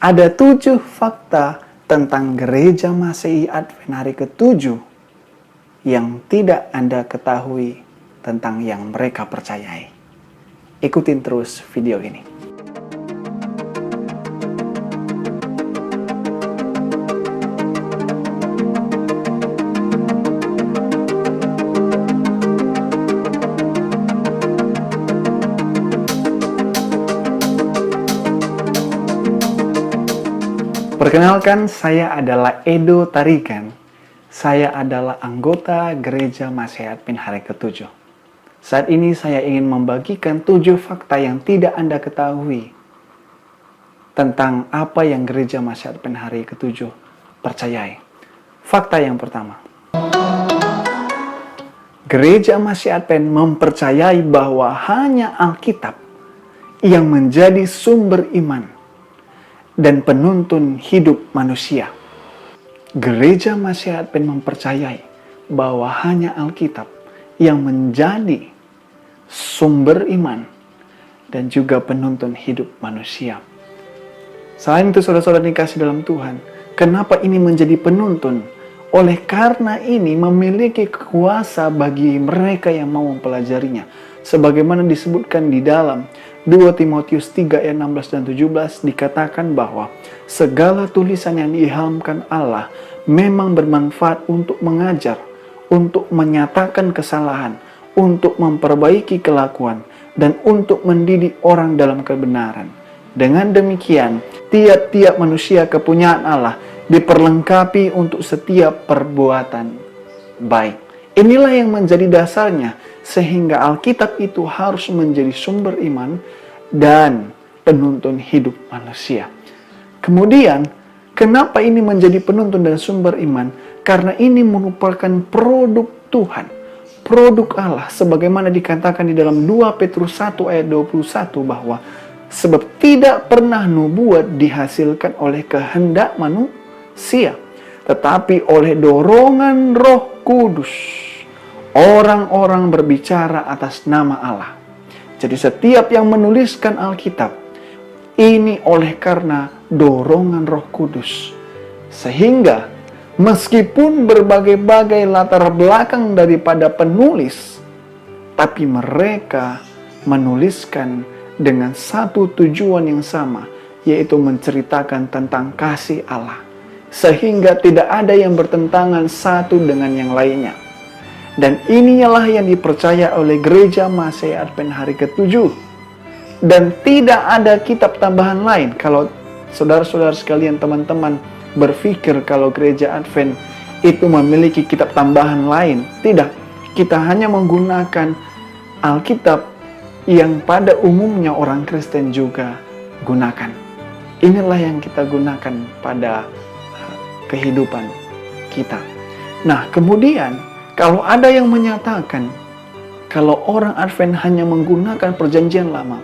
Ada 7 fakta tentang gereja Masehi Advent hari ke-7 yang tidak Anda ketahui tentang yang mereka percayai. Ikutin terus video ini. Perkenalkan, saya adalah Edo Tarigan. Saya adalah anggota Gereja Masehi Advent hari ke-7. Saat ini saya ingin membagikan 7 fakta yang tidak Anda ketahui tentang apa yang Gereja Masehi Advent hari ke-7 percayai. Fakta yang pertama. Gereja Masehi Advent mempercayai bahwa hanya Alkitab yang menjadi sumber iman dan penuntun hidup manusia. Gereja Masehi Advent mempercayai bahwa hanya Alkitab yang menjadi sumber iman dan juga penuntun hidup manusia. Selain itu, saudara-saudara dikasih dalam Tuhan, kenapa ini menjadi penuntun? Oleh karena ini memiliki kuasa bagi mereka yang mau mempelajarinya. Sebagaimana disebutkan di dalam 2 Timotius 3 ayat 16 dan 17 dikatakan bahwa segala tulisan yang diilhamkan Allah memang bermanfaat untuk mengajar, untuk menyatakan kesalahan, untuk memperbaiki kelakuan, dan untuk mendidik orang dalam kebenaran. Dengan demikian, tiap-tiap manusia kepunyaan Allah diperlengkapi untuk setiap perbuatan baik. Inilah yang menjadi dasarnya, sehingga Alkitab itu harus menjadi sumber iman dan penuntun hidup manusia. Kemudian, kenapa ini menjadi penuntun dan sumber iman? Karena ini merupakan produk Tuhan, produk Allah, sebagaimana dikatakan di dalam 2 Petrus 1 ayat 21 bahwa sebab tidak pernah nubuat dihasilkan oleh kehendak manusia, tetapi oleh dorongan Roh Kudus orang-orang berbicara atas nama Allah. Jadi setiap yang menuliskan Alkitab ini oleh karena dorongan Roh Kudus, sehingga meskipun berbagai-bagai latar belakang daripada penulis, tapi mereka menuliskan dengan satu tujuan yang sama, yaitu menceritakan tentang kasih Allah, sehingga tidak ada yang bertentangan satu dengan yang lainnya. Dan inilah yang dipercaya oleh Gereja Masehi Advent hari ke-7. Dan tidak ada kitab tambahan lain. Kalau saudara-saudara sekalian, teman-teman berpikir kalau Gereja Advent itu memiliki kitab tambahan lain, tidak. Kita hanya menggunakan Alkitab yang pada umumnya orang Kristen juga gunakan. Inilah yang kita gunakan pada kehidupan kita. Nah, kemudian kalau ada yang menyatakan kalau orang Advent hanya menggunakan perjanjian lama,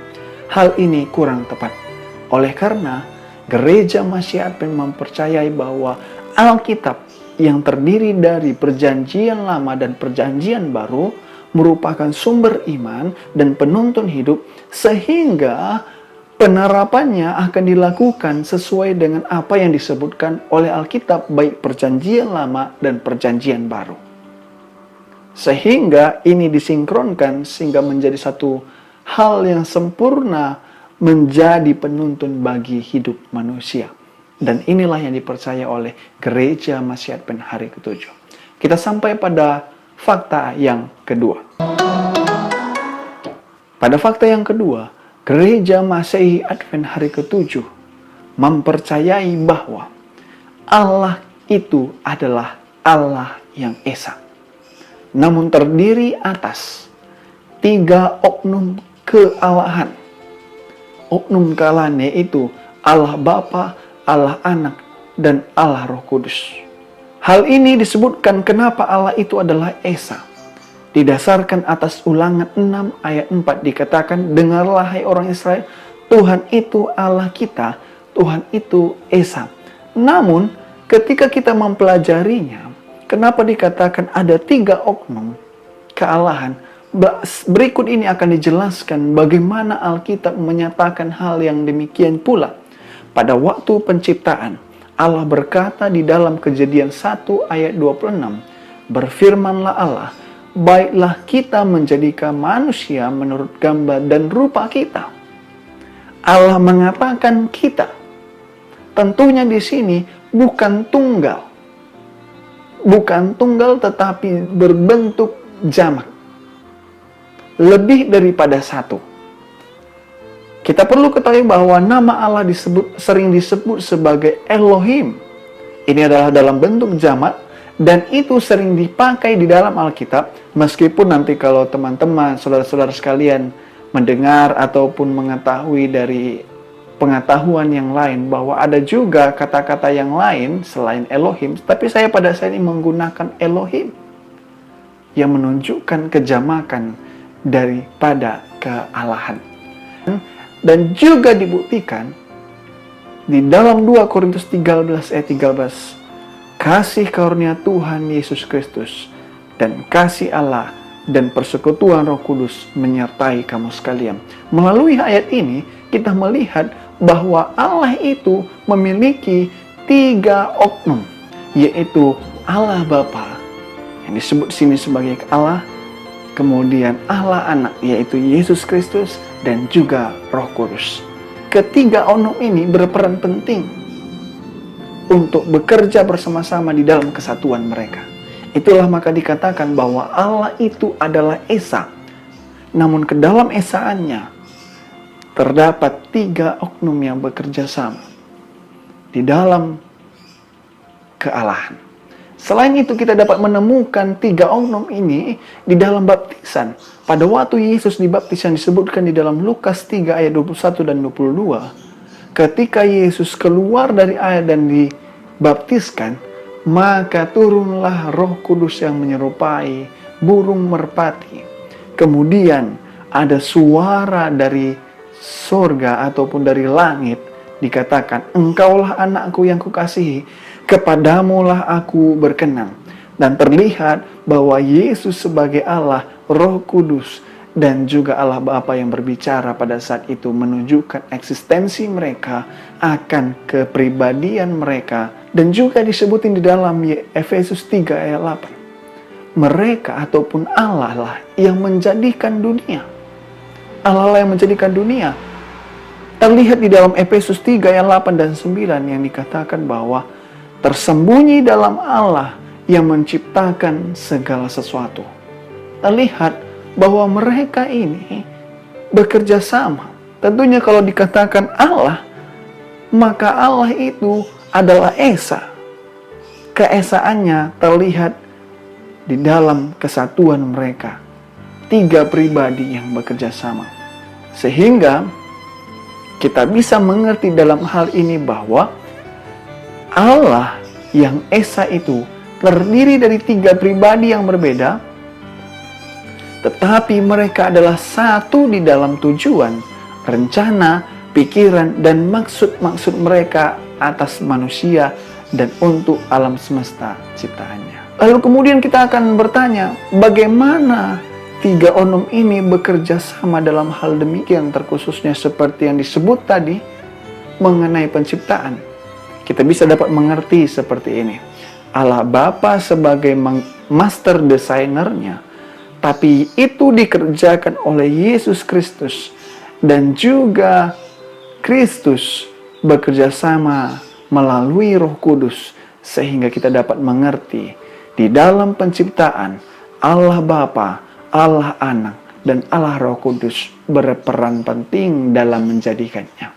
hal ini kurang tepat. Oleh karena Gereja Masehi Advent mempercayai bahwa Alkitab yang terdiri dari perjanjian lama dan perjanjian baru merupakan sumber iman dan penuntun hidup, sehingga penerapannya akan dilakukan sesuai dengan apa yang disebutkan oleh Alkitab, baik perjanjian lama dan perjanjian baru. Sehingga ini disinkronkan sehingga menjadi satu hal yang sempurna, menjadi penuntun bagi hidup manusia. Dan inilah yang dipercaya oleh Gereja Masehi Advent hari ke-7. Kita sampai pada fakta yang kedua. Pada fakta yang kedua, Gereja Masehi Advent hari ke-7 mempercayai bahwa Allah itu adalah Allah yang esa, namun terdiri atas 3 oknum kealahan. Oknum kealahan yaitu Allah Bapa, Allah Anak, dan Allah Roh Kudus. Hal ini disebutkan kenapa Allah itu adalah esa. Didasarkan atas Ulangan 6 ayat 4 dikatakan, dengarlah hai orang Israel, Tuhan itu Allah kita, Tuhan itu esa. Namun ketika kita mempelajarinya, kenapa dikatakan ada 3 oknum kealahan? Berikut ini akan dijelaskan bagaimana Alkitab menyatakan hal yang demikian pula. pada waktu penciptaan, Allah berkata di dalam Kejadian 1 ayat 26, "Berfirmanlah Allah, baiklah kita menjadikan manusia menurut gambar dan rupa kita." Allah mengatakan kita. Tentunya di sini bukan tunggal. Bukan tunggal tetapi berbentuk jamak. Lebih daripada satu. Kita perlu ketahui bahwa nama Allah sering disebut sebagai Elohim. Ini adalah dalam bentuk jamak dan itu sering dipakai di dalam Alkitab, meskipun nanti kalau teman-teman, saudara-saudara sekalian mendengar ataupun mengetahui dari pengetahuan yang lain bahwa ada juga kata-kata yang lain selain Elohim, tapi saya pada saat ini menggunakan Elohim yang menunjukkan kejamakan daripada kealahan. Dan juga dibuktikan di dalam 2 Korintus 13 ayat 13, kasih karunia Tuhan Yesus Kristus dan kasih Allah dan persekutuan Roh Kudus menyertai kamu sekalian. Melalui ayat ini kita melihat bahwa Allah itu memiliki 3 oknum, yaitu Allah Bapa yang disebut sini sebagai Allah, kemudian Allah Anak yaitu Yesus Kristus, dan juga Roh Kudus. Ketiga oknum ini berperan penting untuk bekerja bersama-sama di dalam kesatuan mereka. Itulah maka dikatakan bahwa Allah itu adalah Esa. Namun ke dalam esaannya terdapat 3 oknum yang bekerja sama di dalam kealahan. Selain itu kita dapat menemukan 3 oknum ini di dalam baptisan. Pada waktu Yesus dibaptis yang disebutkan di dalam Lukas 3 ayat 21 dan 22. Ketika Yesus keluar dari air dan dibaptiskan, maka turunlah Roh Kudus yang menyerupai burung merpati. Kemudian ada suara dari sorga ataupun dari langit dikatakan, "Engkaulah anakku yang kukasihi, kepadamulah aku berkenan." Dan terlihat bahwa Yesus sebagai Allah, Roh Kudus, dan juga Allah Bapa yang berbicara pada saat itu menunjukkan eksistensi mereka akan kepribadian mereka. Dan juga disebutin di dalam Efesus 3 ayat 8. Mereka ataupun Allah lah yang menjadikan dunia. Allah lah yang menjadikan dunia. Terlihat di dalam Efesus 3 ayat 8 dan 9 yang dikatakan bahwa tersembunyi dalam Allah yang menciptakan segala sesuatu. Terlihat bahwa mereka ini bekerja sama. Tentunya kalau dikatakan Allah, maka Allah itu adalah Esa. Keesaannya terlihat di dalam kesatuan mereka. 3 pribadi yang bekerja sama. Sehingga kita bisa mengerti dalam hal ini bahwa Allah yang Esa itu terdiri dari 3 pribadi yang berbeda, tetapi mereka adalah satu di dalam tujuan, rencana, pikiran, dan maksud-maksud mereka atas manusia dan untuk alam semesta ciptaannya. Lalu kemudian kita akan bertanya, bagaimana 3 oknum ini bekerja sama dalam hal demikian, terkhususnya seperti yang disebut tadi mengenai penciptaan. Kita bisa dapat mengerti seperti ini. Allah Bapa sebagai master desainernya, tapi itu dikerjakan oleh Yesus Kristus, dan juga Kristus bekerja sama melalui Roh Kudus, sehingga kita dapat mengerti di dalam penciptaan Allah Bapa, Allah Anak, dan Allah Roh Kudus berperan penting dalam menjadikannya.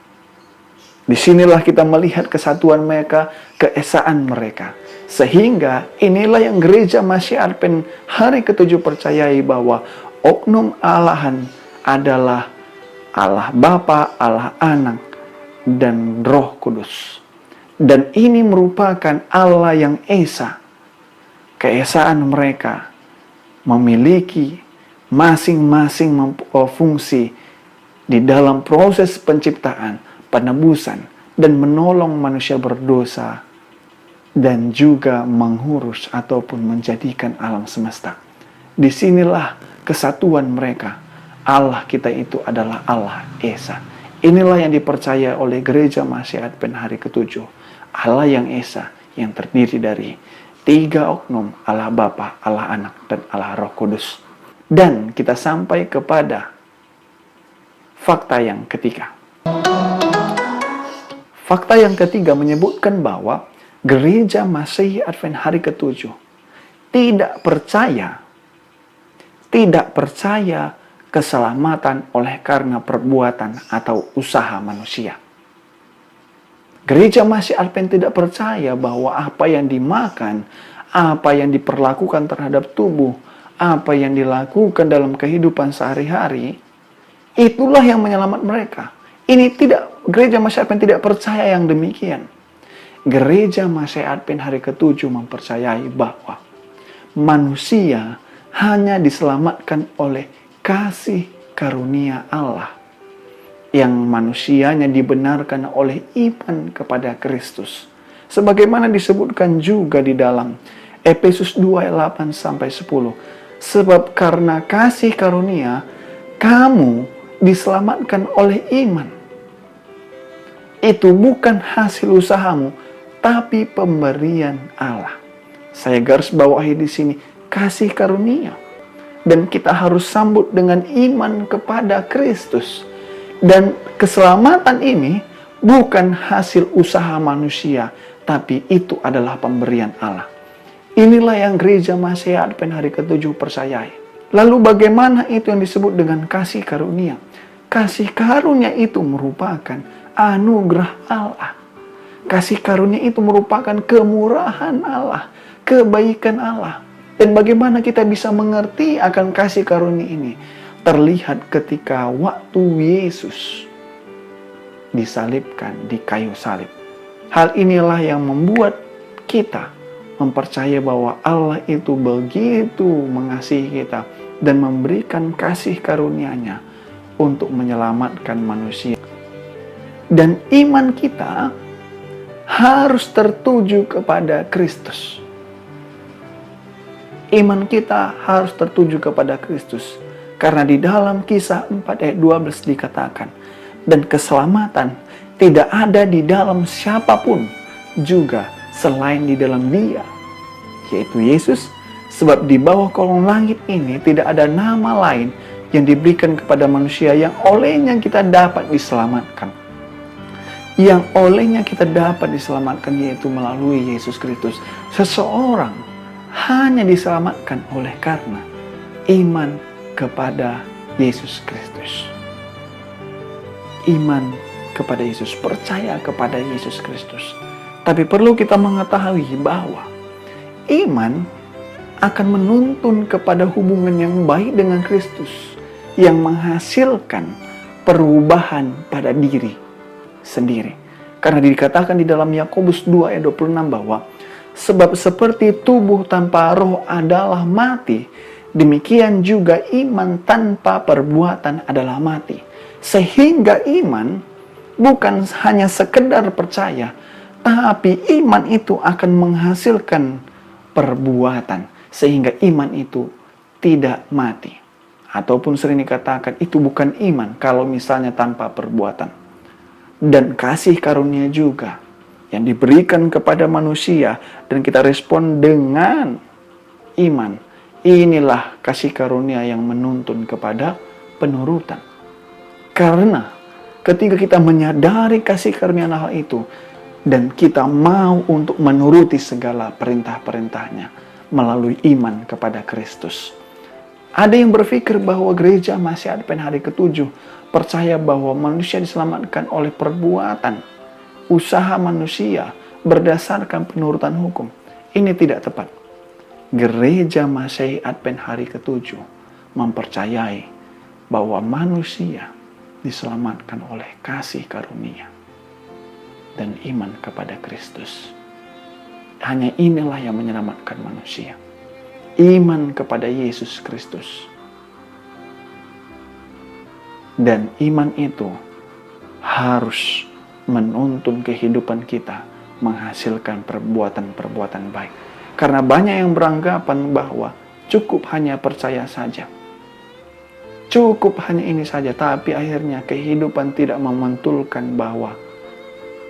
Disinilah kita melihat kesatuan mereka, keesaan mereka. Sehingga inilah yang gereja Masyiat Advent hari ke-7 percayai bahwa oknum Allahan adalah Allah Bapa, Allah Anak, dan Roh Kudus. Dan ini merupakan Allah yang Esa. Keesaan mereka memiliki masing-masing fungsi di dalam proses penciptaan, penebusan, dan menolong manusia berdosa, dan juga mengurus ataupun menjadikan alam semesta. Disinilah kesatuan mereka. Allah kita itu adalah Allah Esa. Inilah yang dipercaya oleh Gereja Mahasiswa Advent hari ke-7. Allah yang Esa, yang terdiri dari 3 oknum, Allah Bapa, Allah Anak, dan Allah Roh Kudus. Dan kita sampai kepada fakta yang ketiga. Fakta yang ketiga menyebutkan bahwa Gereja Masehi Advent hari ke-7 tidak percaya keselamatan oleh karena perbuatan atau usaha manusia. Gereja Masehi Advent tidak percaya bahwa apa yang dimakan, apa yang diperlakukan terhadap tubuh, apa yang dilakukan dalam kehidupan sehari-hari, itulah yang menyelamatkan mereka. Gereja Masehi Advent tidak percaya yang demikian. Gereja Masehi Advent hari ke-7 mempercayai bahwa manusia hanya diselamatkan oleh kasih karunia Allah, yang manusianya dibenarkan oleh iman kepada Kristus. Sebagaimana disebutkan juga di dalam Efesus 2 ayat 8-10. Sebab karena kasih karunia, kamu diselamatkan oleh iman. Itu bukan hasil usahamu, tapi pemberian Allah. Saya garis bawahi di sini, kasih karunia. Dan kita harus sambut dengan iman kepada Kristus. Dan keselamatan ini bukan hasil usaha manusia, tapi itu adalah pemberian Allah. Inilah yang Gereja Masehi Advent hari ke-7 percayai. Lalu bagaimana itu yang disebut dengan kasih karunia? Kasih karunia itu merupakan anugerah Allah. Kasih karunia itu merupakan kemurahan Allah, kebaikan Allah. Dan bagaimana kita bisa mengerti akan kasih karunia ini? Terlihat ketika waktu Yesus disalibkan di kayu salib. Hal inilah yang membuat kita mempercayai bahwa Allah itu begitu mengasihi kita dan memberikan kasih karunia-Nya untuk menyelamatkan manusia. Dan iman kita harus tertuju kepada Kristus. Iman kita harus tertuju kepada Kristus. Karena di dalam Kisah 4 ayat 12 dikatakan, dan keselamatan tidak ada di dalam siapapun juga selain di dalam Dia, yaitu Yesus. Sebab di bawah kolong langit ini tidak ada nama lain yang diberikan kepada manusia yang olehnya kita dapat diselamatkan. Yang olehnya kita dapat diselamatkan yaitu melalui Yesus Kristus. Seseorang hanya diselamatkan oleh karena iman kepada Yesus Kristus. Iman kepada Yesus, percaya kepada Yesus Kristus. Tapi perlu kita mengetahui bahwa iman akan menuntun kepada hubungan yang baik dengan Kristus, yang menghasilkan perubahan pada diri sendiri. Karena dikatakan di dalam Yakobus 2 ayat 26 bahwa sebab seperti tubuh tanpa roh adalah mati, demikian juga iman tanpa perbuatan adalah mati. Sehingga iman bukan hanya sekedar percaya, tapi iman itu akan menghasilkan perbuatan. Sehingga iman itu tidak mati. Ataupun sering dikatakan itu bukan iman kalau misalnya tanpa perbuatan. Dan kasih karunia juga yang diberikan kepada manusia dan kita respon dengan iman. Inilah kasih karunia yang menuntun kepada penurutan. Karena ketika kita menyadari kasih karunia Allah itu dan kita mau untuk menuruti segala perintah-perintahnya melalui iman kepada Kristus. Ada yang berpikir bahwa Gereja Masehi Advent hari ke-7 percaya bahwa manusia diselamatkan oleh perbuatan, usaha manusia berdasarkan penurutan hukum. Ini tidak tepat. Gereja Masehi Advent hari ke-7 mempercayai bahwa manusia diselamatkan oleh kasih karunia dan iman kepada Kristus. Hanya inilah yang menyelamatkan manusia. Iman kepada Yesus Kristus. Dan iman itu harus menuntun kehidupan kita menghasilkan perbuatan-perbuatan baik. Karena banyak yang beranggapan bahwa cukup hanya percaya saja. cukup hanya ini saja, tapi akhirnya kehidupan tidak memantulkan bahwa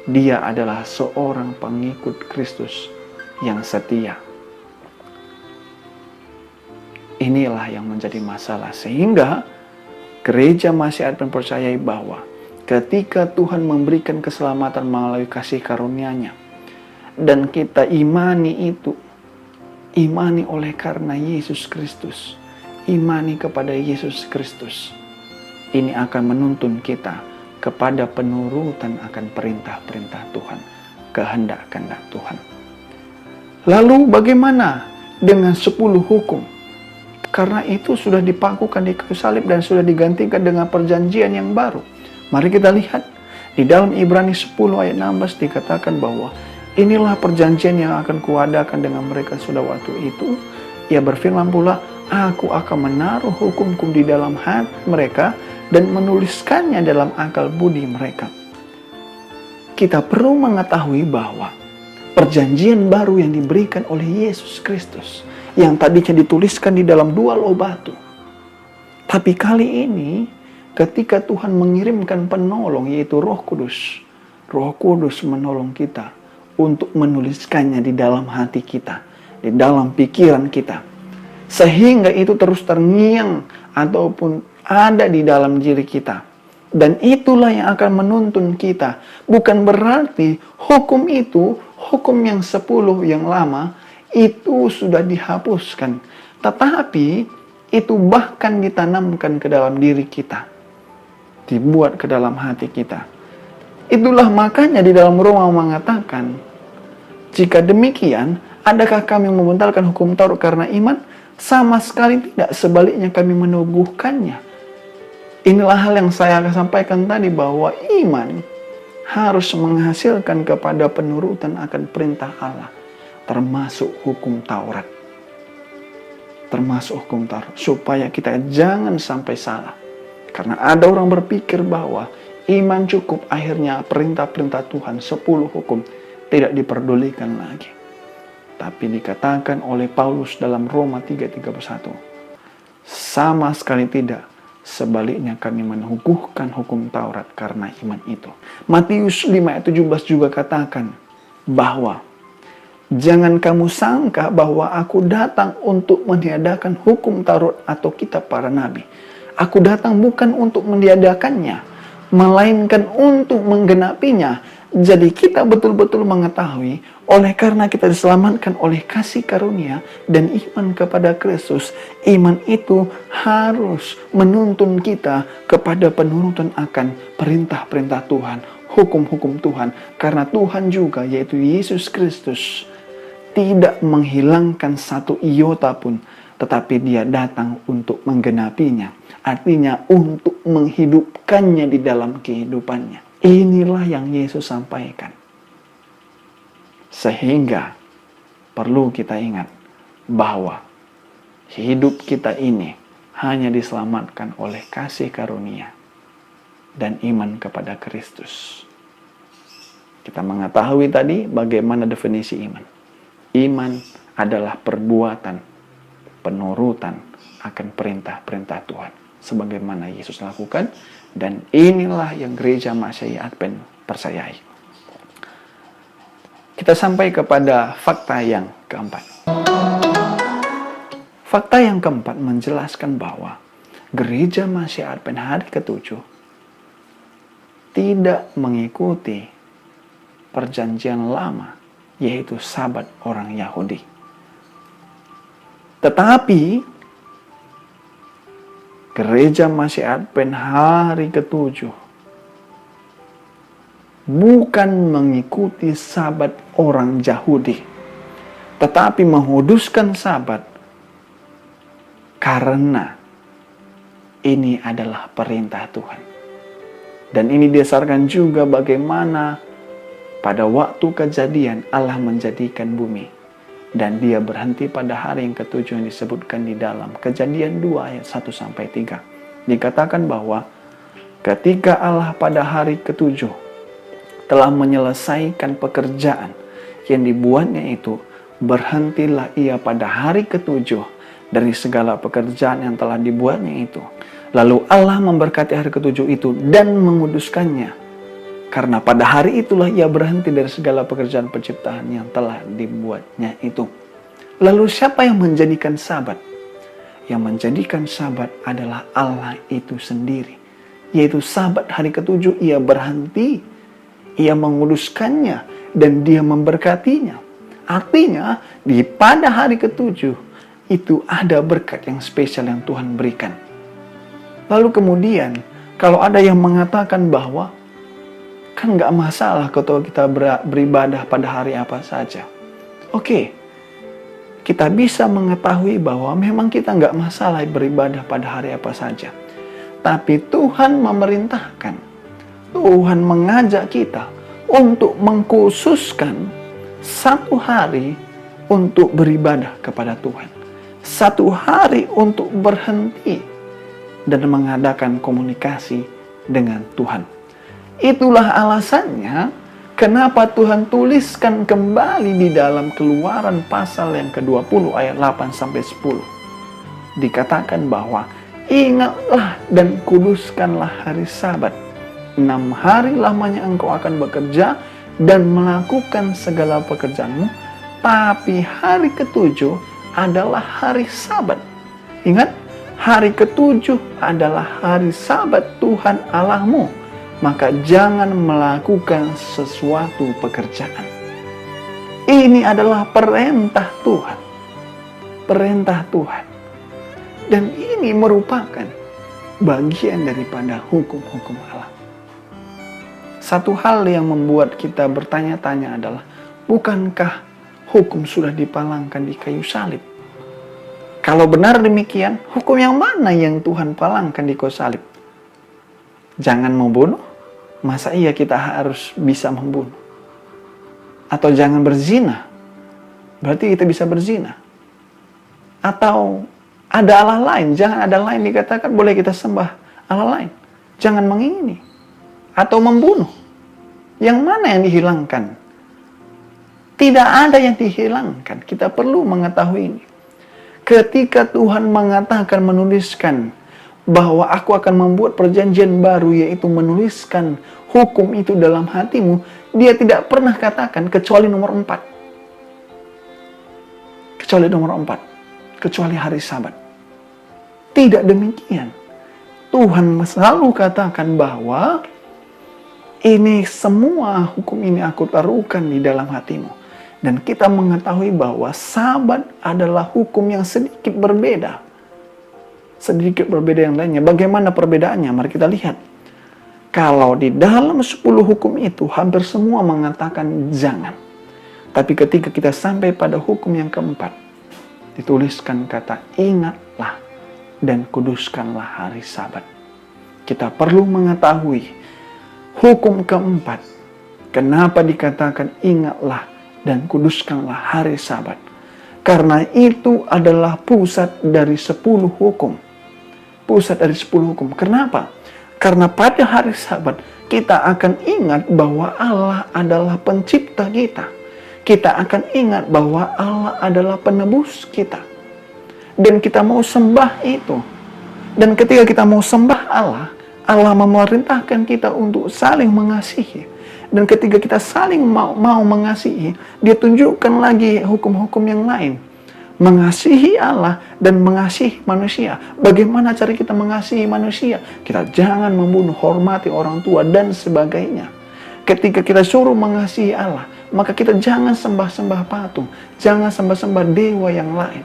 dia adalah seorang pengikut Kristus yang setia. Inilah yang menjadi masalah, sehingga gereja masih ada mempercayai bahwa ketika Tuhan memberikan keselamatan melalui kasih karunia-Nya, dan kita imani itu, imani oleh karena Yesus Kristus, imani kepada Yesus Kristus, ini akan menuntun kita kepada penurutan akan perintah-perintah Tuhan, kehendak-kehendak Tuhan. Lalu bagaimana dengan 10 hukum? Karena itu sudah dipakukan di kayu salib dan sudah digantikan dengan perjanjian yang baru. Mari kita lihat di dalam Ibrani 10 ayat 16 dikatakan bahwa inilah perjanjian yang akan kuadakan dengan mereka sudah waktu itu. Ia berfirman pula, aku akan menaruh hukum-hukum di dalam hati mereka dan menuliskannya dalam akal budi mereka. Kita perlu mengetahui bahwa perjanjian baru yang diberikan oleh Yesus Kristus, yang tadinya dituliskan di dalam 2 loh batu. Tapi kali ini ketika Tuhan mengirimkan penolong, yaitu Roh Kudus, Roh Kudus menolong kita untuk menuliskannya di dalam hati kita, di dalam pikiran kita, sehingga itu terus terngiang ataupun ada di dalam diri kita. Dan itulah yang akan menuntun kita. Bukan berarti hukum itu, hukum yang 10 yang lama, itu sudah dihapuskan. Tetapi itu bahkan ditanamkan ke dalam diri kita. Dibuat ke dalam hati kita. Itulah makanya di dalam Roma mengatakan, jika demikian, adakah kami membentalkan hukum Taurat karena iman? Sama sekali tidak, sebaliknya kami menubuhkannya. Inilah hal yang saya akan sampaikan tadi, bahwa iman harus menghasilkan kepada penurutan akan perintah Allah. Termasuk hukum Taurat. Termasuk hukum Taurat. Supaya kita jangan sampai salah. Karena ada orang berpikir bahwa iman cukup, akhirnya perintah-perintah Tuhan 10 hukum tidak diperdulikan lagi. Tapi dikatakan oleh Paulus dalam Roma 3:31. Sama sekali tidak. Sebaliknya kami meneguhkan hukum Taurat karena iman itu. Matius 5:17 juga katakan bahwa jangan kamu sangka bahwa aku datang untuk meniadakan hukum Taurat atau kitab para nabi. Aku datang bukan untuk meniadakannya, melainkan untuk menggenapinya. Jadi kita betul-betul mengetahui, oleh karena kita diselamatkan oleh kasih karunia dan iman kepada Kristus, iman itu harus menuntun kita kepada penurutan akan perintah-perintah Tuhan, hukum-hukum Tuhan. Karena Tuhan juga, yaitu Yesus Kristus, tidak menghilangkan satu iota pun, tetapi dia datang untuk menggenapinya. Artinya untuk menghidupkannya di dalam kehidupannya. Inilah yang Yesus sampaikan. Sehingga perlu kita ingat bahwa hidup kita ini hanya diselamatkan oleh kasih karunia dan iman kepada Kristus. Kita mengetahui tadi bagaimana definisi iman. Iman adalah perbuatan penurutan akan perintah-perintah Tuhan, sebagaimana Yesus lakukan. Dan inilah yang gereja Masehi Advent percayai. Kita sampai kepada fakta yang keempat. Fakta yang keempat menjelaskan bahwa gereja Masehi Advent hari ke-7 tidak mengikuti perjanjian lama, yaitu Sabat orang Yahudi. Tetapi gereja Masehi Advent hari ke-7 bukan mengikuti Sabat orang Yahudi, tetapi menguduskan Sabat karena ini adalah perintah Tuhan. Dan ini didasarkan juga bagaimana pada waktu kejadian Allah menjadikan bumi. Dan dia berhenti pada hari yang ke-7 yang disebutkan di dalam Kejadian 2 ayat 1-3. Dikatakan bahwa ketika Allah pada hari ke-7 telah menyelesaikan pekerjaan yang dibuatnya itu, berhentilah ia pada hari ke-7 dari segala pekerjaan yang telah dibuatnya itu. Lalu Allah memberkati hari ketujuh itu dan menguduskannya, karena pada hari itulah ia berhenti dari segala pekerjaan penciptaan yang telah dibuatnya itu. Lalu siapa yang menjadikan Sabat? Yang menjadikan Sabat adalah Allah itu sendiri. Yaitu Sabat hari ketujuh ia berhenti, ia menguduskannya, dan dia memberkatinya. Artinya pada hari ketujuh itu ada berkat yang spesial yang Tuhan berikan. Lalu kemudian kalau ada yang mengatakan bahwa kan gak masalah kalau kita beribadah pada hari apa saja. Oke, kita bisa mengetahui bahwa memang kita gak masalah beribadah pada hari apa saja. Tapi Tuhan memerintahkan, Tuhan mengajak kita untuk mengkhususkan satu hari untuk beribadah kepada Tuhan. Satu hari untuk berhenti dan mengadakan komunikasi dengan Tuhan. Itulah alasannya kenapa Tuhan tuliskan kembali di dalam Keluaran pasal yang ke-20 ayat 8-10. Dikatakan bahwa ingatlah dan kuduskanlah hari Sabat. 6 hari lamanya engkau akan bekerja dan melakukan segala pekerjaanmu, tapi hari ketujuh adalah hari Sabat. Ingat, hari ketujuh adalah hari Sabat Tuhan Allahmu, maka jangan melakukan sesuatu pekerjaan. Ini adalah perintah Tuhan. Perintah Tuhan. Dan ini merupakan bagian daripada hukum-hukum Allah. Satu hal yang membuat kita bertanya-tanya adalah, bukankah hukum sudah dipalangkan di kayu salib? Kalau benar demikian, hukum yang mana yang Tuhan palangkan di kayu salib? Jangan membunuh? Masa iya kita harus bisa membunuh? Atau jangan berzina? Berarti kita bisa berzina? Atau ada Allah lain? Jangan ada lain dikatakan boleh kita sembah Allah lain. Jangan mengingini. Atau membunuh. Yang mana yang dihilangkan? Tidak ada yang dihilangkan. Kita perlu mengetahui ini. Ketika Tuhan mengatakan, menuliskan bahwa aku akan membuat perjanjian baru, yaitu menuliskan hukum itu dalam hatimu, dia tidak pernah katakan kecuali nomor 4. Kecuali nomor 4. Kecuali hari Sabat. Tidak demikian. Tuhan selalu katakan bahwa ini semua hukum ini aku taruhkan di dalam hatimu. Dan kita mengetahui bahwa Sabat adalah hukum yang sedikit berbeda. Sedikit berbeda yang lainnya. Bagaimana perbedaannya? Mari kita lihat. Kalau di dalam 10 hukum itu, hampir semua mengatakan jangan. Tapi ketika kita sampai pada hukum yang keempat, dituliskan kata ingatlah dan kuduskanlah hari Sabat. Kita perlu mengetahui hukum keempat. Kenapa dikatakan ingatlah dan kuduskanlah hari Sabat? Karena itu adalah pusat dari 10 hukum. Pusat dari 10 hukum. Kenapa? Karena pada hari Sabat kita akan ingat bahwa Allah adalah pencipta kita. Kita akan ingat bahwa Allah adalah penebus kita. Dan kita mau sembah itu. Dan ketika kita mau sembah Allah, Allah memerintahkan kita untuk saling mengasihi. Dan ketika kita saling mau mengasihi, dia tunjukkan lagi hukum-hukum yang lain. Mengasihi Allah dan mengasihi manusia. Bagaimana cara kita mengasihi manusia? Kita jangan membunuh, hormati orang tua, dan sebagainya. Ketika kita suruh mengasihi Allah, maka kita jangan sembah-sembah patung. Jangan sembah-sembah dewa yang lain.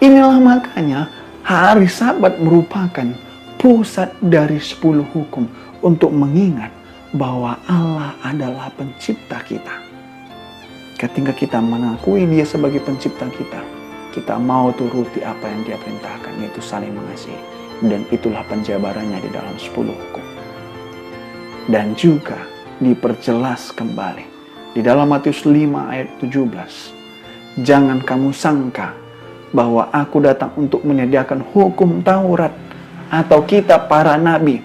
Inilah makanya hari Sabat merupakan pusat dari 10 hukum untuk mengingat bahwa Allah adalah pencipta kita. Ketika kita mengakui dia sebagai pencipta kita, kita mau turuti apa yang dia perintahkan, yaitu saling mengasihi. Dan itulah penjabarannya di dalam 10 hukum. Dan juga diperjelas kembali di dalam Matius 5 ayat 17. Jangan kamu sangka bahwa aku datang untuk menyediakan hukum Taurat atau kitab para nabi.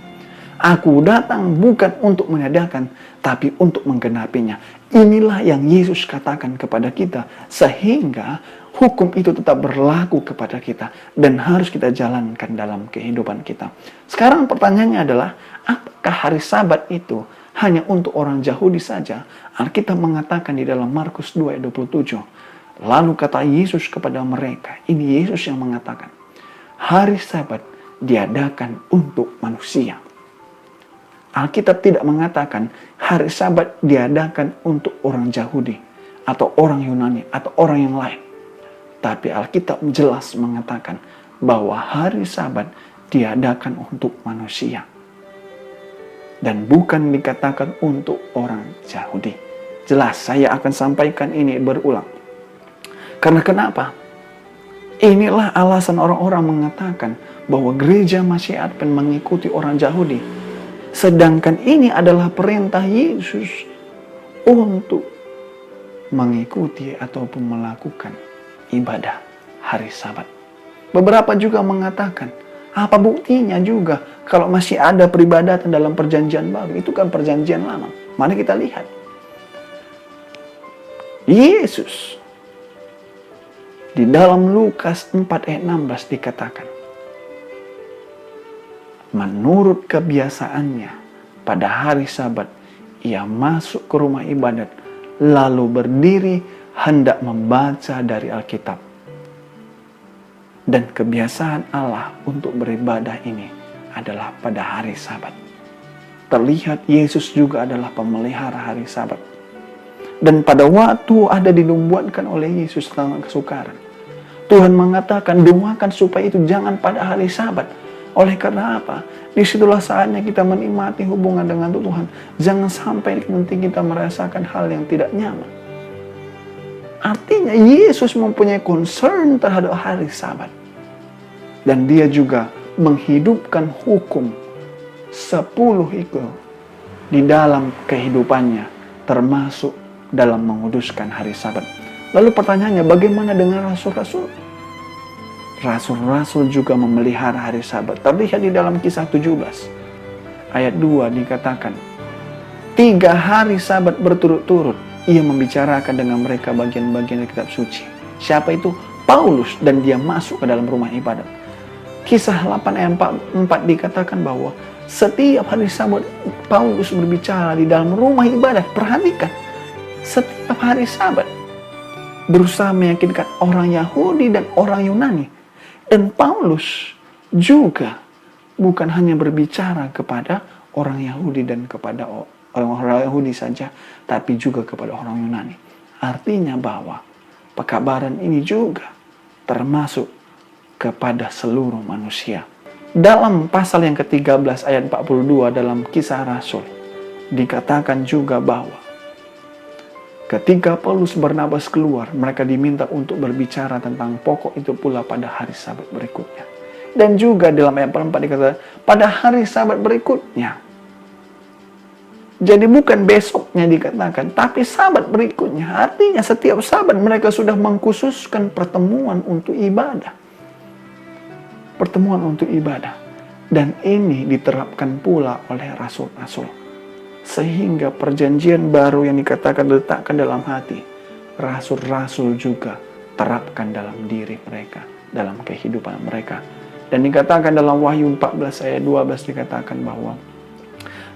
Aku datang bukan untuk menyediakan, tapi untuk menggenapinya. Inilah yang Yesus katakan kepada kita. Sehingga hukum itu tetap berlaku kepada kita dan harus kita jalankan dalam kehidupan kita. Sekarang pertanyaannya adalah, apakah hari Sabat itu hanya untuk orang Yahudi saja? Alkitab mengatakan di dalam Markus 2 ayat 27, lalu kata Yesus kepada mereka, ini Yesus yang mengatakan, hari Sabat diadakan untuk manusia. Alkitab tidak mengatakan hari Sabat diadakan untuk orang Yahudi atau orang Yunani atau orang yang lain. Tapi Alkitab jelas mengatakan bahwa hari Sabat diadakan untuk manusia. Dan bukan dikatakan untuk orang Yahudi. Jelas, saya akan sampaikan ini berulang. Karena kenapa? Inilah alasan orang-orang mengatakan bahwa gereja masih akan mengikuti orang Yahudi. Sedangkan ini adalah perintah Yesus untuk mengikuti ataupun melakukan ibadah hari Sabat. Beberapa juga mengatakan, apa buktinya juga kalau masih ada peribadatan dalam perjanjian baru? Itu kan perjanjian lama. Mari kita lihat. Yesus di dalam Lukas 4 ayat 16 dikatakan, menurut kebiasaannya, pada hari Sabat, ia masuk ke rumah ibadat, lalu berdiri hendak membaca dari Alkitab. Dan kebiasaan Allah untuk beribadah ini adalah pada hari Sabat. Terlihat Yesus juga adalah pemelihara hari Sabat. Dan pada waktu ada dinubuatkan oleh Yesus tentang kesukaran, Tuhan mengatakan, doakan supaya itu jangan pada hari Sabat. Oleh karena apa? Disitulah saatnya kita menikmati hubungan dengan Tuhan. Jangan sampai nanti kita merasakan hal yang tidak nyaman. Artinya Yesus mempunyai concern terhadap hari Sabat. Dan dia juga menghidupkan hukum 10 itu di dalam kehidupannya, termasuk dalam menguduskan hari Sabat. Lalu pertanyaannya, bagaimana dengan rasul-rasul? Rasul-rasul juga memelihara hari Sabat. Terlihat di dalam Kisah 17 ayat 2 dikatakan, 3 hari Sabat berturut-turut ia membicarakan dengan mereka bagian-bagian dari kitab suci. Siapa itu? Paulus, dan dia masuk ke dalam rumah ibadat. Kisah 8 ayat 4 dikatakan bahwa setiap hari Sabat Paulus berbicara di dalam rumah ibadat. Perhatikan, setiap hari Sabat berusaha meyakinkan orang Yahudi dan orang Yunani. Dan Paulus juga bukan hanya berbicara kepada orang Yahudi dan kepada orang Yahudi saja, tapi juga kepada orang Yunani. Artinya bahwa pekabaran ini juga termasuk kepada seluruh manusia. Dalam pasal yang ke-13 ayat 42 dalam Kisah Rasul, dikatakan juga bahwa ketika Paulus Barnabas keluar, mereka diminta untuk berbicara tentang pokok itu pula pada hari Sabat berikutnya. Dan juga dalam ayat 4 dikatakan, pada hari Sabat berikutnya. Jadi bukan besoknya dikatakan, tapi Sabat berikutnya. Artinya setiap Sabat mereka sudah mengkhususkan pertemuan untuk ibadah. Pertemuan untuk ibadah. Dan ini diterapkan pula oleh rasul-rasul. Sehingga perjanjian baru yang dikatakan letakkan dalam hati, rasul-rasul juga terapkan dalam diri mereka, dalam kehidupan mereka. Dan dikatakan dalam Wahyu 14 ayat 12 dikatakan bahwa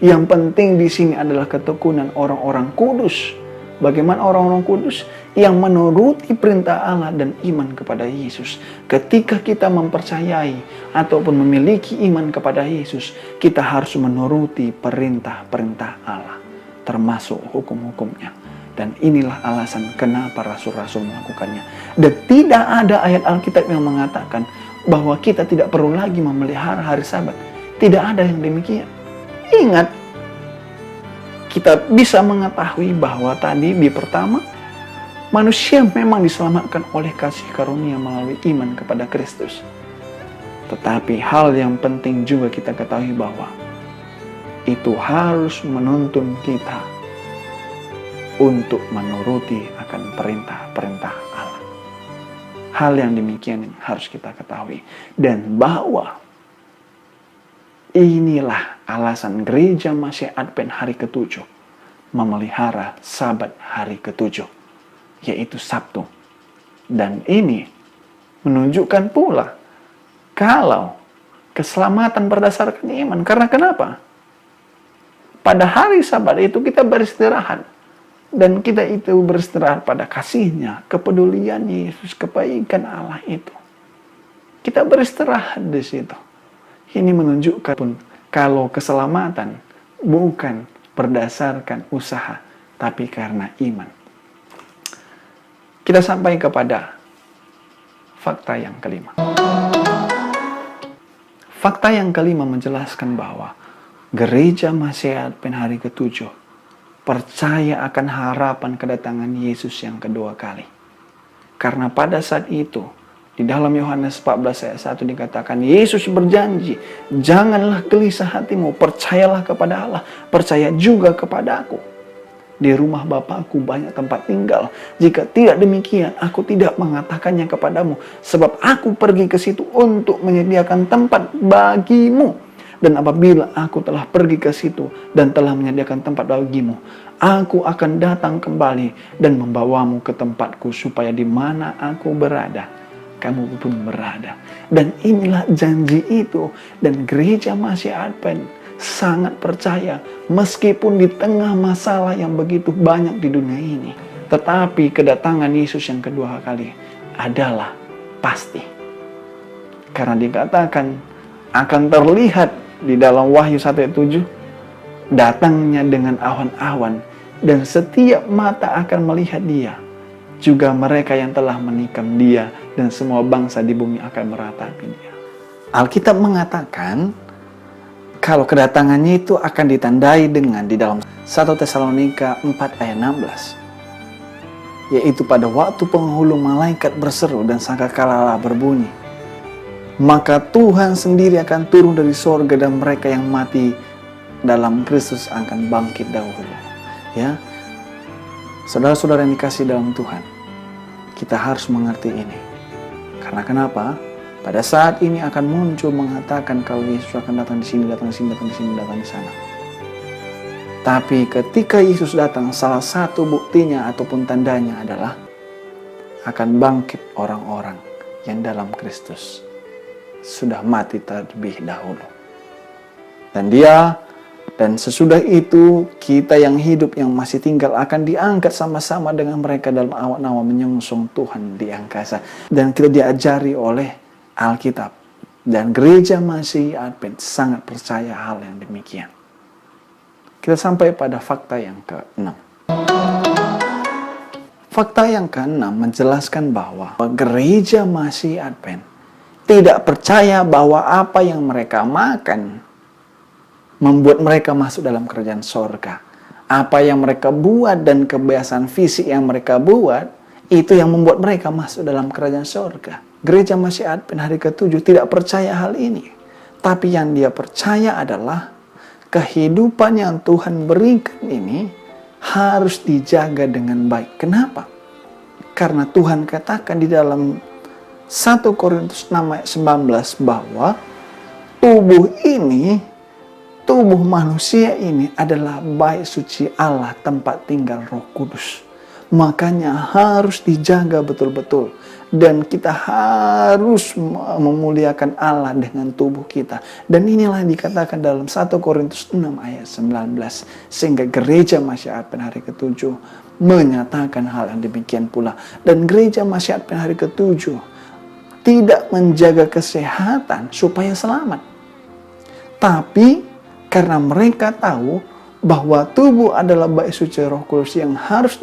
yang penting di sini adalah ketekunan orang-orang kudus. Bagaimana orang-orang kudus? Yang menuruti perintah Allah dan iman kepada Yesus. Ketika kita mempercayai ataupun memiliki iman kepada Yesus, kita harus menuruti perintah-perintah Allah, termasuk hukum-hukumnya. Dan inilah alasan kenapa rasul-rasul melakukannya. Dan tidak ada ayat Alkitab yang mengatakan bahwa kita tidak perlu lagi memelihara hari Sabat. Tidak ada yang demikian. Ingat, kita bisa mengetahui bahwa tadi di pertama, manusia memang diselamatkan oleh kasih karunia melalui iman kepada Kristus. Tetapi hal yang penting juga kita ketahui bahwa itu harus menuntun kita untuk menuruti akan perintah-perintah Allah. Hal yang demikian yang harus kita ketahui. Dan bahwa inilah alasan gereja Masih Advent hari ke-7 memelihara Sabat hari ke-7, yaitu Sabtu. Dan ini menunjukkan pula kalau keselamatan berdasarkan iman. Karena kenapa? Pada hari Sabat itu kita beristirahat. Dan kita itu beristirahat pada kasihnya, kepedulian Yesus, kebaikan Allah itu. Kita beristirahat di situ. Ini menunjukkan pun kalau keselamatan bukan berdasarkan usaha, tapi karena iman. Kita sampai kepada fakta yang kelima. Fakta yang kelima menjelaskan bahwa Gereja Masih Advent hari ke-7 percaya akan harapan kedatangan Yesus yang kedua kali. Karena pada saat itu, di dalam Yohanes 14 ayat 1 dikatakan, Yesus berjanji, janganlah gelisah hatimu, percayalah kepada Allah, percaya juga kepada aku. Di rumah Bapakku banyak tempat tinggal. Jika tidak demikian, aku tidak mengatakannya kepadamu. Sebab aku pergi ke situ untuk menyediakan tempat bagimu. Dan apabila aku telah pergi ke situ dan telah menyediakan tempat bagimu, aku akan datang kembali dan membawamu ke tempatku, supaya di mana aku berada, kamu pun berada. Dan inilah janji itu. Dan Gereja Masih Advent sangat percaya, meskipun di tengah masalah yang begitu banyak di dunia ini, tetapi kedatangan Yesus yang kedua kali adalah pasti. Karena dikatakan akan terlihat di dalam Wahyu 1 ayat 7, datangnya dengan awan-awan, dan setiap mata akan melihat dia, juga mereka yang telah menikam dia, dan semua bangsa di bumi akan meratapi dia. Alkitab mengatakan kalau kedatangannya itu akan ditandai dengan di dalam 1 Tesalonika 4 ayat 16. Yaitu pada waktu penghulu malaikat berseru dan sangkakala berbunyi, maka Tuhan sendiri akan turun dari sorga dan mereka yang mati dalam Kristus akan bangkit dahulu. Ya, saudara-saudara yang dikasihi dalam Tuhan, kita harus mengerti ini. Karena kenapa? Pada saat ini akan muncul mengatakan kalau Yesus akan datang di sini, datang di sini, datang di sini, datang di sana. Tapi ketika Yesus datang, salah satu buktinya ataupun tandanya adalah akan bangkit orang-orang yang dalam Kristus sudah mati terlebih dahulu. Dan sesudah itu kita yang hidup yang masih tinggal akan diangkat sama-sama dengan mereka dalam awan-awan menyongsong Tuhan di angkasa. Dan kita diajari oleh Alkitab, dan Gereja Masih Advent sangat percaya hal yang demikian. Kita sampai pada fakta yang ke-6. Fakta yang ke-6 menjelaskan bahwa Gereja Masih Advent tidak percaya bahwa apa yang mereka makan membuat mereka masuk dalam kerajaan sorga. Apa yang mereka buat dan kebiasaan fisik yang mereka buat, itu yang membuat mereka masuk dalam kerajaan sorga. Gereja Masih Advent hari ke-7 tidak percaya hal ini. Tapi yang dia percaya adalah kehidupan yang Tuhan berikan ini harus dijaga dengan baik. Kenapa? Karena Tuhan katakan di dalam 1 Korintus 6 ayat 19 bahwa tubuh manusia ini adalah bait suci Allah, tempat tinggal Roh Kudus. Makanya harus dijaga betul-betul. Dan kita harus memuliakan Allah dengan tubuh kita. Dan inilah yang dikatakan dalam 1 Korintus 6 ayat 19. Sehingga Gereja Masih Advent hari ke-7 menyatakan hal yang demikian pula. Dan Gereja Masih Advent hari ke-7 tidak menjaga kesehatan supaya selamat. Tapi karena mereka tahu bahwa tubuh adalah bait suci Roh Kudus yang harus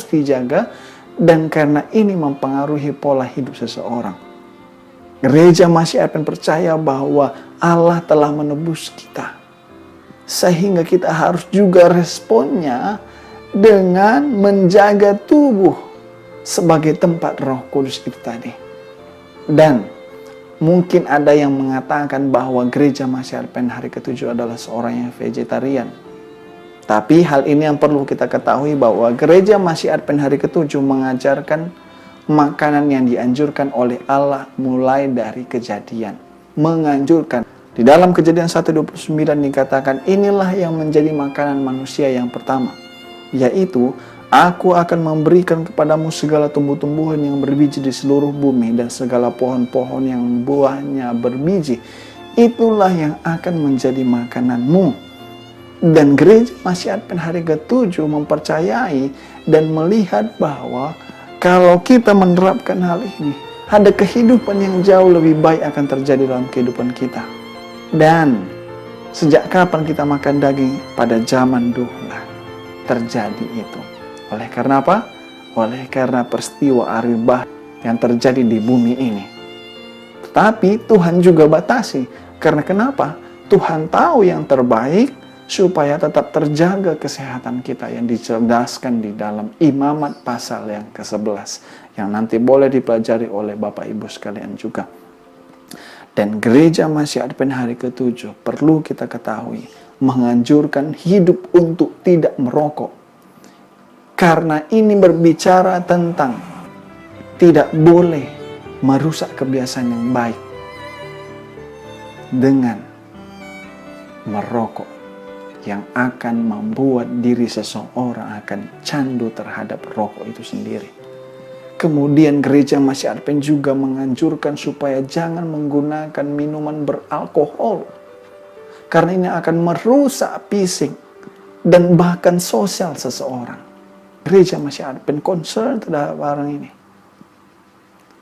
dijaga, dan karena ini mempengaruhi pola hidup seseorang. Gereja Masih Advent percaya bahwa Allah telah menebus kita, sehingga kita harus juga responnya dengan menjaga tubuh sebagai tempat Roh Kudus itu tadi. Dan mungkin ada yang mengatakan bahwa Gereja Masih Advent hari ke-7 adalah seorang yang vegetarian. Tapi hal ini yang perlu kita ketahui bahwa Gereja Masih Advent hari ke-7 mengajarkan makanan yang dianjurkan oleh Allah mulai dari Kejadian. Menganjurkan. Di dalam Kejadian 1:29 dikatakan inilah yang menjadi makanan manusia yang pertama, yaitu Aku akan memberikan kepadamu segala tumbuh-tumbuhan yang berbiji di seluruh bumi dan segala pohon-pohon yang buahnya berbiji. Itulah yang akan menjadi makananmu. Dan gereja Masih Advent hari ke-7 mempercayai dan melihat bahwa kalau kita menerapkan hal ini, ada kehidupan yang jauh lebih baik akan terjadi dalam kehidupan kita. Dan sejak kapan kita makan daging? Pada zaman dulu terjadi itu. Oleh karena apa? Oleh karena peristiwa aribah yang terjadi di bumi ini. Tetapi Tuhan juga batasi. Karena kenapa? Tuhan tahu yang terbaik supaya tetap terjaga kesehatan kita yang dicerdaskan di dalam Imamat pasal yang ke-11 yang nanti boleh dipelajari oleh Bapak Ibu sekalian juga. Dan gereja Masih Advent hari ke-7 perlu kita ketahui menganjurkan hidup untuk tidak merokok. Karena ini berbicara tentang tidak boleh merusak kebiasaan yang baik dengan merokok yang akan membuat diri seseorang akan candu terhadap rokok itu sendiri. Kemudian gereja Masih Advent juga menganjurkan supaya jangan menggunakan minuman beralkohol. Karena ini akan merusak fisik dan bahkan sosial seseorang. Gereja Masih Advent concern terhadap barang ini.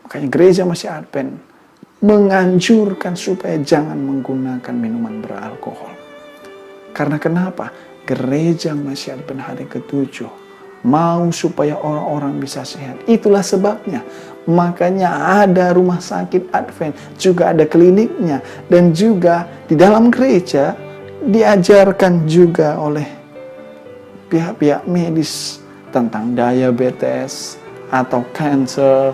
Makanya gereja Masih Advent menganjurkan supaya jangan menggunakan minuman beralkohol. Karena kenapa? Gereja Masih Advent hari ke-7 mau supaya orang-orang bisa sehat. Itulah sebabnya. Makanya ada rumah sakit Advent, juga ada kliniknya. Dan juga di dalam gereja diajarkan juga oleh pihak-pihak medis tentang diabetes atau kanker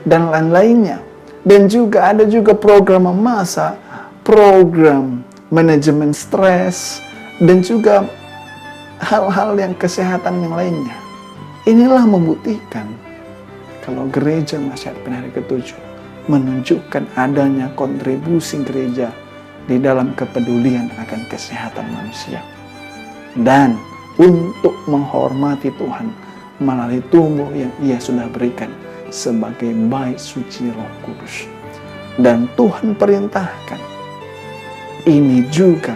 dan lain-lainnya. Dan juga ada juga program memasak, program manajemen stres, dan juga hal-hal yang kesehatan yang lainnya. Inilah membuktikan kalau gereja Masih Advent hari ke-7 menunjukkan adanya kontribusi gereja di dalam kepedulian akan kesehatan manusia. Dan untuk menghormati Tuhan melalui tubuh yang Ia sudah berikan sebagai bait suci Roh Kudus. Dan Tuhan perintahkan ini juga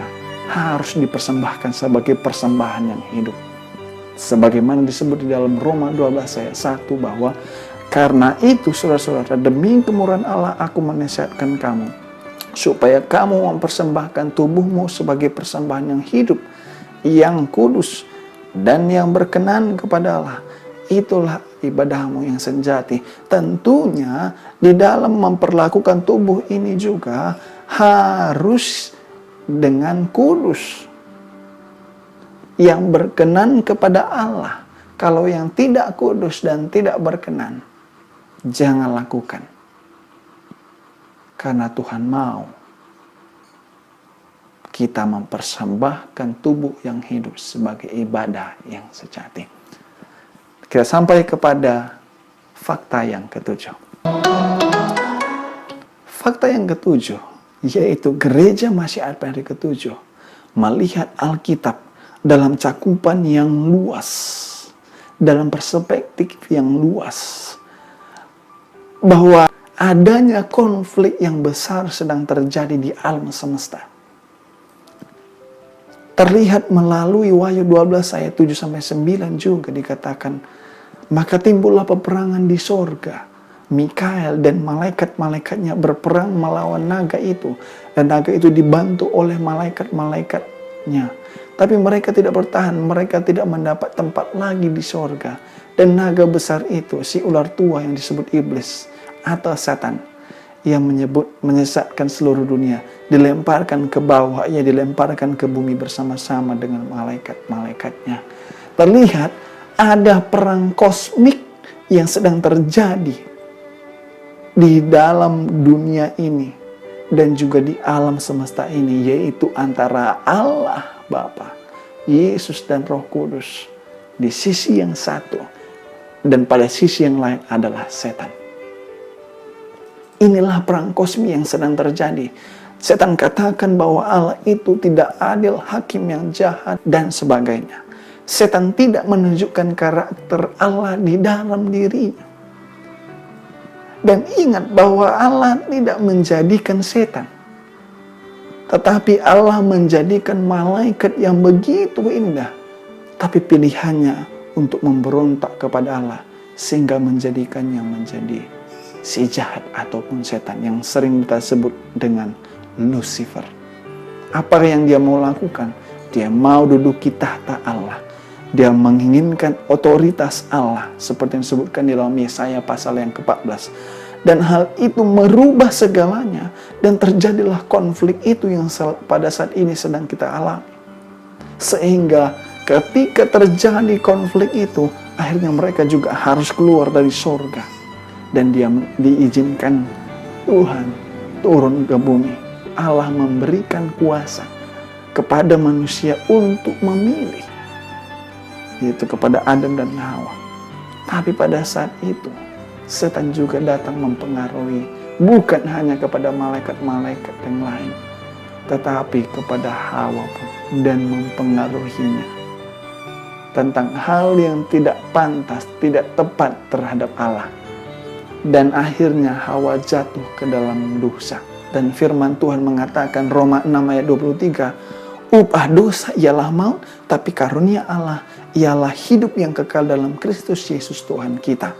harus dipersembahkan sebagai persembahan yang hidup. Sebagaimana disebut di dalam Roma 12 ayat 1 bahwa karena itu saudara-saudara, demi kemurahan Allah aku menasihatkan kamu supaya kamu mempersembahkan tubuhmu sebagai persembahan yang hidup, yang kudus dan yang berkenan kepada Allah. Itulah ibadahmu yang sejati. Tentunya di dalam memperlakukan tubuh ini juga harus dengan kudus, yang berkenan kepada Allah. Kalau yang tidak kudus dan tidak berkenan, jangan lakukan. Karena Tuhan mau kita mempersembahkan tubuh yang hidup sebagai ibadah yang sejati. Kita sampai kepada fakta yang ke-7. Fakta yang ke-7 yaitu gereja Masih Advent hari ke-7 melihat Alkitab dalam cakupan yang luas, dalam perspektif yang luas, bahwa adanya konflik yang besar sedang terjadi di alam semesta. Terlihat melalui Wahyu 12 ayat 7-9 juga dikatakan, maka timbullah peperangan di sorga. Mikael dan malaikat-malaikatnya berperang melawan naga itu. Dan naga itu dibantu oleh malaikat-malaikatnya. Tapi mereka tidak bertahan, mereka tidak mendapat tempat lagi di sorga. Dan naga besar itu, si ular tua yang disebut iblis atau setan, yang menyesatkan seluruh dunia, dilemparkan ke bawah, ia dilemparkan ke bumi bersama-sama dengan malaikat-malaikatnya. Terlihat ada perang kosmik yang sedang terjadi di dalam dunia ini dan juga di alam semesta ini, yaitu antara Allah Bapa, Yesus dan Roh Kudus di sisi yang satu, dan pada sisi yang lain adalah setan. Inilah perang kosmik yang sedang terjadi. Setan katakan bahwa Allah itu tidak adil, hakim yang jahat, dan sebagainya. Setan tidak menunjukkan karakter Allah di dalam dirinya. Dan ingat bahwa Allah tidak menjadikan setan, tetapi Allah menjadikan malaikat yang begitu indah. Tapi pilihannya untuk memberontak kepada Allah, sehingga menjadikannya menjadi si jahat ataupun setan yang sering kita sebut dengan Lucifer. Apa yang dia mau lakukan? Dia mau duduki tahta Allah. Dia menginginkan otoritas Allah, seperti yang disebutkan di dalam Yesaya pasal yang ke-14. Dan hal itu merubah segalanya, dan terjadilah konflik itu yang pada saat ini sedang kita alami. Sehingga ketika terjadi konflik itu, akhirnya mereka juga harus keluar dari surga. Dan dia diizinkan Tuhan turun ke bumi. Allah memberikan kuasa kepada manusia untuk memilih, yaitu kepada Adam dan Hawa. Tapi pada saat itu, setan juga datang mempengaruhi, bukan hanya kepada malaikat-malaikat yang lain, tetapi kepada Hawa pun, dan mempengaruhinya tentang hal yang tidak pantas, tidak tepat terhadap Allah. Dan akhirnya Hawa jatuh ke dalam dosa. Dan firman Tuhan mengatakan, Roma 6 ayat 23, upah dosa ialah maut, tapi karunia Allah ialah hidup yang kekal dalam Kristus Yesus Tuhan kita.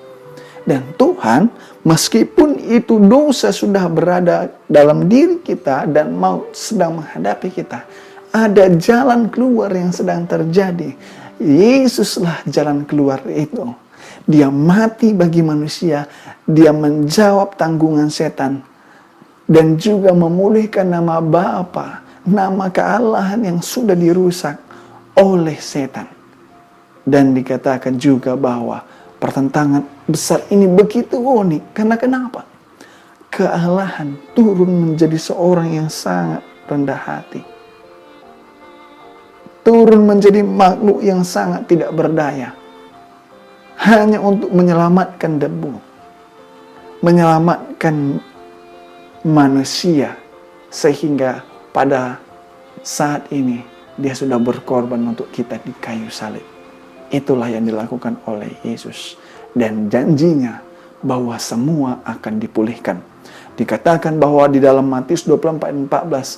Dan Tuhan, meskipun itu dosa sudah berada dalam diri kita dan maut sedang menghadapi kita, ada jalan keluar yang sedang terjadi. Yesuslah jalan keluar itu. Dia mati bagi manusia, dia menjawab tanggungan setan, dan juga memulihkan nama Bapa, nama kealahan yang sudah dirusak oleh setan. Dan dikatakan juga bahwa pertentangan besar ini begitu unik. Karena kenapa? Kealahan turun menjadi seorang yang sangat rendah hati. Turun menjadi makhluk yang sangat tidak berdaya. Hanya untuk menyelamatkan debu. Menyelamatkan manusia. Sehingga pada saat ini dia sudah berkorban untuk kita di kayu salib. Itulah yang dilakukan oleh Yesus. Dan janjinya bahwa semua akan dipulihkan. Dikatakan bahwa di dalam Matius 24:14,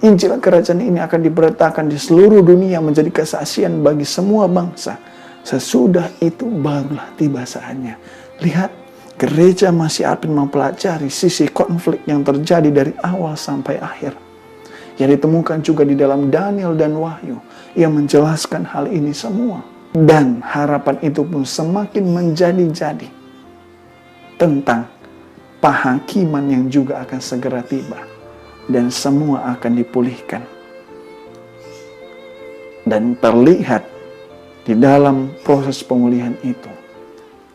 Injil kerajaan ini akan diberitakan di seluruh dunia menjadi kesaksian bagi semua bangsa. Sesudah itu barulah tiba saatnya. Lihat, gereja masih akan mempelajari sisi konflik yang terjadi dari awal sampai akhir. Yang ditemukan juga di dalam Daniel dan Wahyu yang menjelaskan hal ini semua. Dan harapan itu pun semakin menjadi-jadi tentang penghakiman yang juga akan segera tiba. Dan semua akan dipulihkan. Dan terlihat di dalam proses pemulihan itu,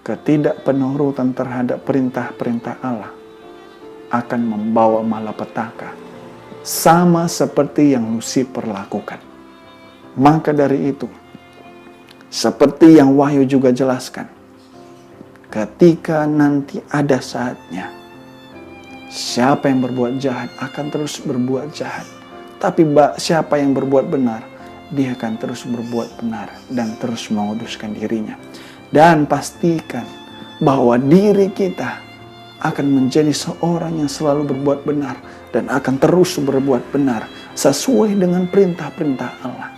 ketidakpenurutan terhadap perintah-perintah Allah akan membawa malapetaka, sama seperti yang Lucifer lakukan. Maka dari itu, seperti yang Wahyu juga jelaskan, ketika nanti ada saatnya, siapa yang berbuat jahat akan terus berbuat jahat. Tapi siapa yang berbuat benar, dia akan terus berbuat benar dan terus menguduskan dirinya. Dan pastikan bahwa diri kita akan menjadi seorang yang selalu berbuat benar dan akan terus berbuat benar sesuai dengan perintah-perintah Allah,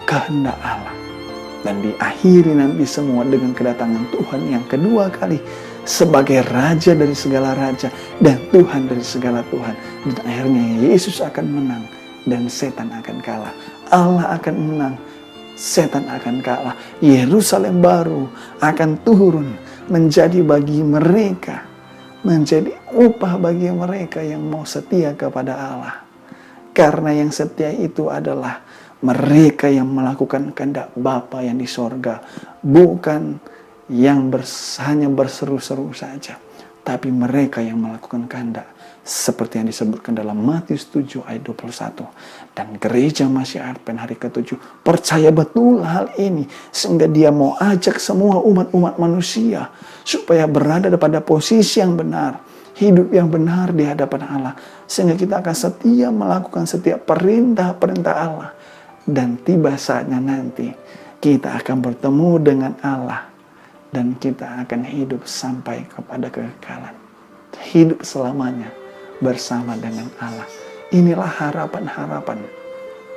kehendak Allah. Dan diakhiri nanti semua dengan kedatangan Tuhan yang kedua kali sebagai Raja dari segala Raja dan Tuhan dari segala Tuhan. Dan akhirnya Yesus akan menang dan setan akan kalah. Allah akan menang, setan akan kalah. Yerusalem baru akan turun menjadi bagi mereka, menjadi upah bagi mereka yang mau setia kepada Allah. Karena yang setia itu adalah mereka yang melakukan kehendak Bapa yang di sorga, bukan yang hanya berseru-seru saja, tapi mereka yang melakukan kehendak, seperti yang disebutkan dalam Matius 7 ayat 21. Dan gereja masih Advent hari ke-7 percaya betul hal ini, sehingga dia mau ajak semua umat-umat manusia supaya berada pada posisi yang benar, hidup yang benar di hadapan Allah, sehingga kita akan setia melakukan setiap perintah-perintah Allah Dan tiba saatnya nanti kita akan bertemu dengan Allah dan kita akan hidup sampai kepada kekekalan. Hidup selamanya bersama dengan Allah. Inilah harapan-harapan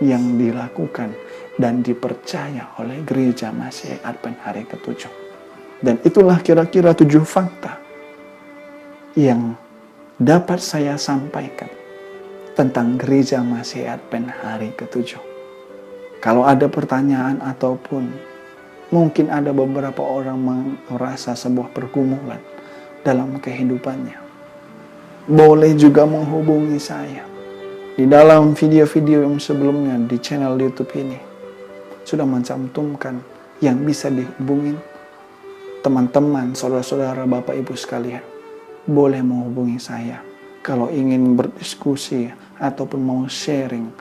yang dilakukan dan dipercaya oleh Gereja Masih Advent hari ke-7. Dan itulah kira-kira 7 fakta yang dapat saya sampaikan tentang Gereja Masih Advent hari ke-7. Kalau ada pertanyaan ataupun mungkin ada beberapa orang merasa sebuah pergumulan dalam kehidupannya, boleh juga menghubungi saya. Di dalam video-video yang sebelumnya di channel YouTube ini sudah mencantumkan yang bisa dihubungin. Teman-teman, saudara-saudara, Bapak Ibu sekalian, boleh menghubungi saya kalau ingin berdiskusi ataupun mau sharing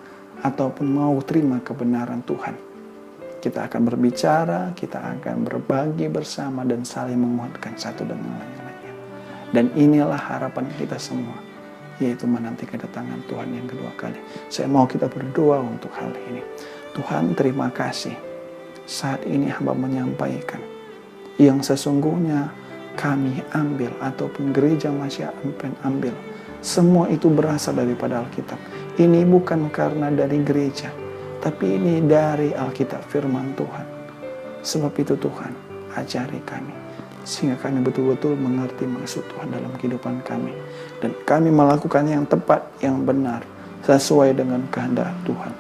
ataupun mau terima kebenaran Tuhan. Kita akan berbicara, kita akan berbagi bersama dan saling menguatkan satu dengan lainnya. Dan inilah harapan kita semua, yaitu menanti kedatangan Tuhan yang kedua kali. Saya mau kita berdoa untuk hal ini. Tuhan, terima kasih. Saat ini hamba menyampaikan yang sesungguhnya kami ambil ataupun Gereja Masih Advent ambil. Semua itu berasal daripada Alkitab. Ini bukan karena dari gereja, tapi ini dari Alkitab firman Tuhan. Sebab itu Tuhan, ajari kami, sehingga kami betul-betul mengerti maksud Tuhan dalam kehidupan kami. Dan kami melakukan yang tepat, yang benar, sesuai dengan kehendak Tuhan.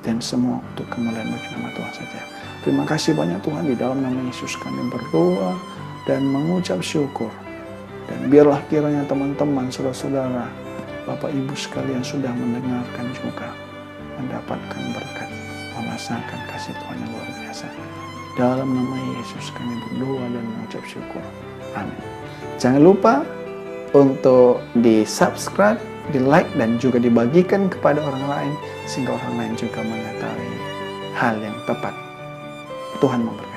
Dan semua untuk kemuliaan bagi nama Tuhan saja. Terima kasih banyak Tuhan, di dalam nama Yesus kami berdoa dan mengucap syukur. Dan biarlah kiranya teman-teman, saudara-saudara, Bapak Ibu sekalian sudah mendengarkan juga, mendapatkan berkat, merasakan kasih Tuhan yang luar biasa. Dalam nama Yesus kami berdoa dan mengucap syukur. Amin. Jangan lupa untuk di-subscribe, di-like, dan juga dibagikan kepada orang lain, sehingga orang lain juga mengetahui hal yang tepat. Tuhan memberkati.